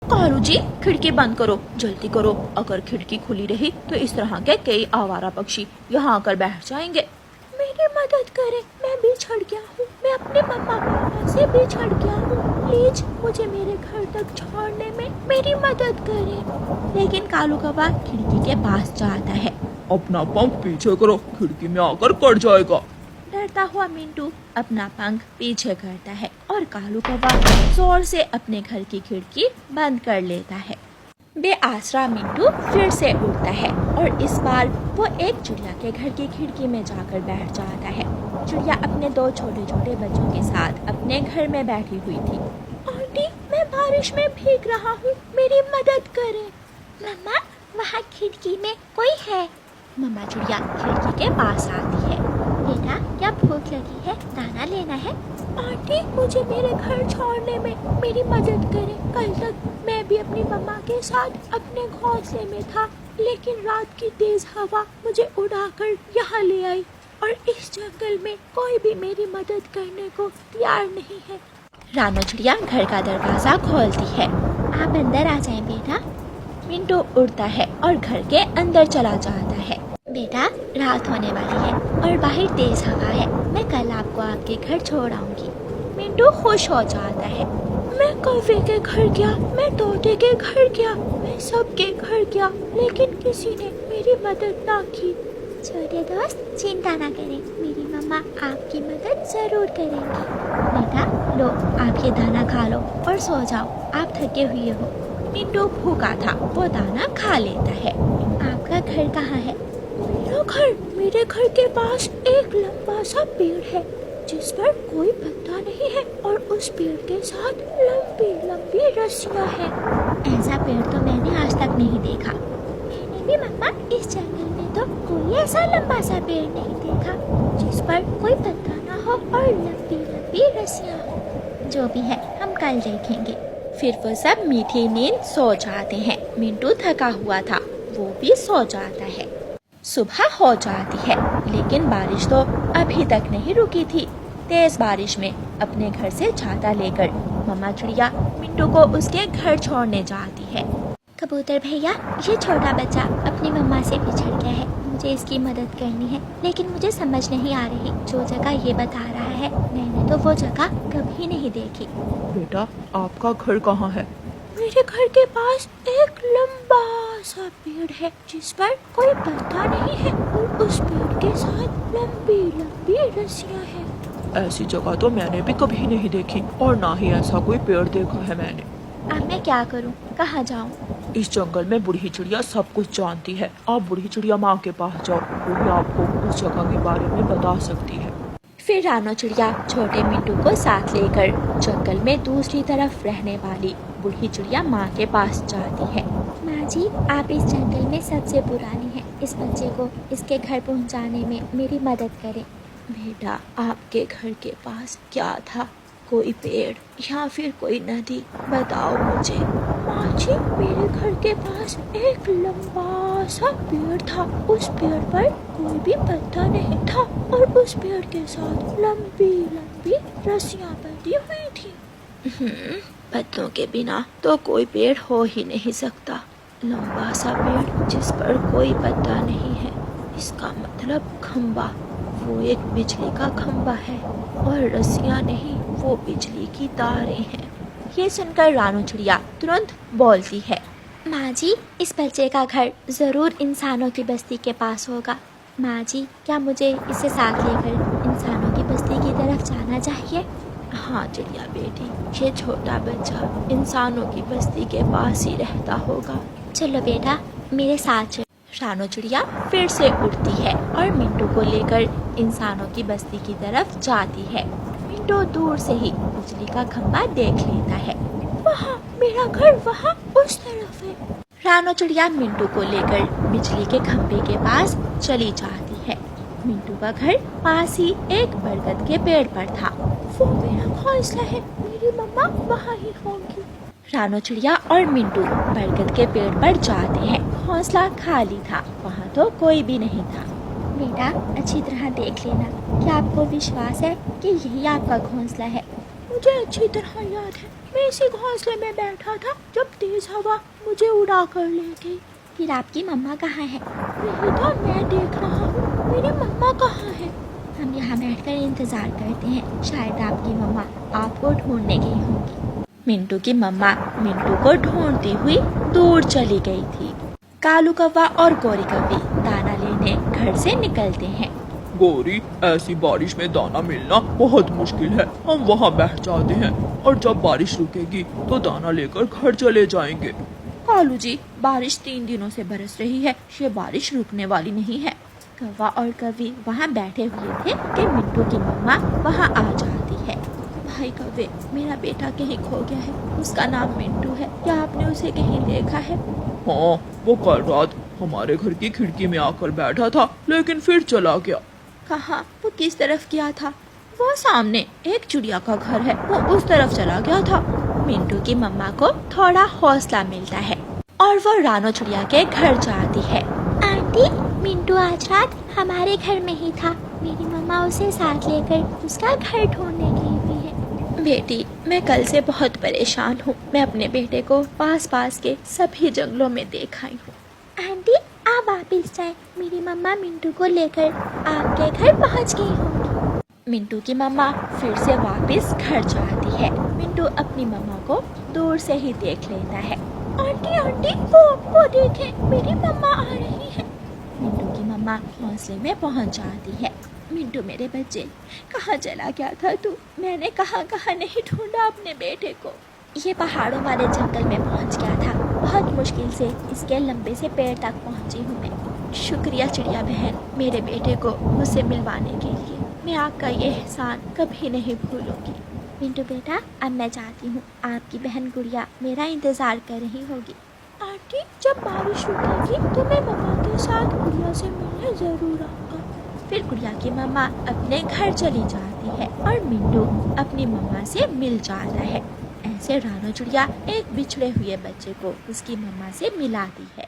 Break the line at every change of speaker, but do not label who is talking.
कालू जी खिड़की बंद करो, जल्दी करो। अगर खिड़की खुली रही तो इस तरह के कई आवारा पक्षी यहाँ आकर बैठ जाएंगे। मेरी मदद करें, मैं बिछड़ गया हूँ, मैं अपने मम्मा पापा से बिछड़ गया हूँ। प्लीज मुझे मेरे घर तक छोड़ने में मेरी मदद करें। लेकिन कालू कौवा खिड़की के पास जाता है।
अपना पंख पीछे करो, खिड़की में आकर कट जाएगा।
डरता हुआ मिंटू अपना पंख पीछे करता है और कालू कौवा जोर से अपने घर की खिड़की बंद कर लेता है। बेआसरा मिंटू फिर से उड़ता है और इस बार वो एक चिड़िया के घर की खिड़की में जाकर बैठ जाता है। चिड़िया अपने दो छोटे छोटे बच्चों के साथ अपने घर में बैठी हुई थी। आंटी, मैं बारिश में भीग रहा हूँ, मेरी मदद करें। मम्मा, वहाँ खिड़की में कोई है। मम्मा चिड़िया खिड़की के पास आती है। बेटा, क्या भूख लगी है? दाना लेना है? आंटी, मुझे मेरे घर छोड़ने में मेरी मदद करें। कल तक मैं भी अपनी मम्मा के साथ अपने घोंसले में था, लेकिन रात की तेज हवा मुझे उड़ाकर यहाँ ले आई और इस जंगल में कोई भी मेरी मदद करने को तैयार नहीं है। रानो चिड़िया घर का दरवाजा खोलती है। आप अंदर आ जाएं बेटा। मिंटू उड़ता है और घर के अंदर चला जाता है। बेटा, रात होने वाली है और बाहर तेज हवा है, मैं कल आपको आपके घर छोड़ आऊंगी। मिंटू खुश हो जाता है। मैं कौवे के घर गया, मैं तोते के घर गया, मैं सबके घर गया, लेकिन किसी ने मेरी मदद ना की। छोटे दोस्त, चिंता ना करें, मेरी मम्मा आपकी मदद जरूर करेंगी। बेटा लो, आप ये दाना खा लो और सो जाओ, आप थके हुए हो। मिंटू भूखा था, वो दाना खा लेता है। आपका घर कहाँ है? मेरा घर, मेरे घर के पास एक लंबा सा पेड़ है जिस पर कोई पत्ता नहीं है और उस पेड़ के साथ लंबी लंबी रस्सियाँ हैं। ऐसा पेड़ तो मैंने आज तक नहीं देखा। मैंने भी मम्मा इस जंगल में तो कोई ऐसा लंबा सा पेड़ नहीं देखा जिस पर कोई पत्ता ना हो और लंबी लंबी रस्सियाँ हो। जो भी है हम कल देखेंगे। फिर वो सब मीठी नींद सो जाते हैं। मिंटू थका हुआ था, वो भी सो जाता है। सुबह हो जाती है, लेकिन बारिश तो अभी तक नहीं रुकी थी। तेज बारिश में अपने घर से छाता लेकर मम्मा चिड़िया मिंटू को उसके घर छोड़ने जाती है। कबूतर भैया, ये छोटा बच्चा अपनी मम्मा से बिछड़ गया है, मुझे इसकी मदद करनी है, लेकिन मुझे समझ नहीं आ रही। जो जगह ये बता रहा है, मैंने तो वो जगह कभी नहीं देखी।
बेटा, आपका घर कहाँ है?
मेरे घर के पास एक लंबा सा पेड़ है जिस पर कोई पत्ता नहीं है और उस पेड़ के साथ लंबी लंबी रस्सियाँ हैं।
ऐसी जगह तो मैंने भी कभी नहीं देखी और ना ही ऐसा कोई पेड़ देखा है मैंने।
अब मैं क्या करूं? कहाँ जाऊं?
इस जंगल में बूढ़ी चिड़िया सब कुछ जानती है। आप बूढ़ी चिड़िया माँ के पास जाओ, वो भी आपको उस जगह के बारे में बता सकती है।
फिर रानो चिड़िया छोटे मिंटू को साथ लेकर जंगल में दूसरी तरफ रहने वाली बूढ़ी चिड़िया माँ के पास जाती है। माँ जी, आप इस जंगल में सबसे पुरानी हैं, इस बच्चे को इसके घर पहुँचाने में मेरी मदद करें। बेटा, आपके घर के पास क्या था? कोई पेड़ या फिर कोई नदी? बताओ मुझे। माँ जी, मेरे घर के पास एक लंबा सा पेड़ था, उस पेड़ पर कोई भी पत्ता नहीं था और उस पेड़ के साथ लंबी लंबी रस्सियाँ बंधी हुई थी। पत्तों के बिना तो कोई पेड़ हो ही नहीं सकता। लंबा सा पेड़ जिस पर कोई पत्ता नहीं है, इसका मतलब खंबा। वो एक बिजली का खंबा है और रस्सियाँ नहीं, वो बिजली की तारें हैं। ये सुनकर रानो चिड़िया तुरंत बोलती है, माँ जी, इस बच्चे का घर जरूर इंसानों की बस्ती के पास होगा। माँ जी, क्या मुझे इसे साथ लेकर इंसानों की बस्ती की तरफ जाना चाहिए? हाँ चिड़िया बेटी, ये छोटा बच्चा इंसानों की बस्ती के पास ही रहता होगा। चलो बेटा, मेरे साथ चलो। रानो चिड़िया फिर से उड़ती है और मिंटू को लेकर इंसानों की बस्ती की तरफ जाती है। मिंटू दूर से ही बिजली का खंबा देख लेता है। वहाँ मेरा घर वहाँ उस तरफ है। रानो चिड़िया मिंटू को लेकर बिजली के खंबे के पास चली जाती है। मिंटू का घर पास ही एक बरगद के पेड़ पर था। वो मेरा घोंसला है, मेरी मम्मा वहाँ ही होंगी। रानो चिड़िया और मिंटू बरगद के पेड़ पर जाते हैं। घोंसला खाली था, वहाँ तो कोई भी नहीं था। बेटा, अच्छी तरह देख लेना, क्या आपको विश्वास है कि यही आपका घोंसला है? मुझे अच्छी तरह याद है, मैं इसी घोंसले में बैठा था जब तेज हवा मुझे उड़ा कर ले गई। फिर आपकी मम्मा कहाँ है? वही तो मैं देख रहा हूँ, मेरी मम्मा कहाँ है? हम यहाँ बैठकर इंतजार करते हैं, शायद आपकी मम्मा आपको ढूंढने गई होंगी। मिंटू की मम्मा मिंटू को ढूंढती हुई दूर चली गई थी। कालू कौवा और गोरी कौवी दाना लेने घर से निकलते हैं।
गोरी, ऐसी बारिश में दाना मिलना बहुत मुश्किल है। हम वहाँ बैठ जाते हैं और जब बारिश रुकेगी तो दाना लेकर घर चले जाएंगे।
कालू जी, बारिश 3 दिनों से बरस रही है, ये बारिश रुकने वाली नहीं है। कौवा और कौवी वहाँ बैठे हुए थे कि मिंटू की मम्मा वहाँ आ जाती है। भाई कौवे, मेरा बेटा कहीं खो गया है, उसका नाम मिंटू है, क्या आपने उसे कहीं देखा है?
हाँ, वो कल रात हमारे घर की खिड़की में आकर बैठा था, लेकिन फिर चला गया।
कहाँ? वो किस तरफ गया था? वो सामने एक चिड़िया का घर है, वो उस तरफ चला गया था। मिंटू की मम्मा को थोड़ा हौसला मिलता है और वो रानो चिड़िया के घर जाती है। आंटी, मिंटू आज रात हमारे घर में ही था, मेरी मम्मा उसे साथ लेकर उसका घर ढूंढने गई हुई है। बेटी, मैं कल से बहुत परेशान हूँ, मैं अपने बेटे को पास पास के सभी जंगलों में देख आई हूँ। आंटी, आप वापिस जाएं, मेरी मम्मा मिंटू को लेकर आपके घर पहुँच गई होंगी। मिंटू की मम्मा फिर से वापस घर जाती है। मिंटू अपनी मम्मा को दूर से ही देख लेता है। आंटी आंटी, वो देखें, मेरी मम्मा आ रही है। मिंटू की मम्मा घोंसले में पहुंच जाती है। मिंटू मेरे बच्चे, कहाँ चला गया था तू? मैंने कहाँ कहाँ नहीं ढूंढा अपने बेटे को। ये पहाड़ों वाले जंगल में पहुंच गया था, बहुत मुश्किल से इसके लंबे से पेड़ तक पहुंची हूँ मैं। शुक्रिया चिड़िया बहन, मेरे बेटे को मुझसे मिलवाने के लिए। मैं आपका ये एहसान कभी नहीं भूलूंगी। मिंटू बेटा, अब मैं चाहती हूँ, आपकी बहन गुड़िया मेरा इंतजार कर रही होगी। आंटी, जब बारिश रुकेगी तो मैं मम्मा के साथ गुड़िया से मिलने जरूर आऊंगा। फिर गुड़िया की मम्मा अपने घर चली जाती है और मिंटू अपनी मम्मा से मिल जाता है। ऐसे रानो चिड़िया एक बिछड़े हुए बच्चे को उसकी मम्मा से मिलाती है।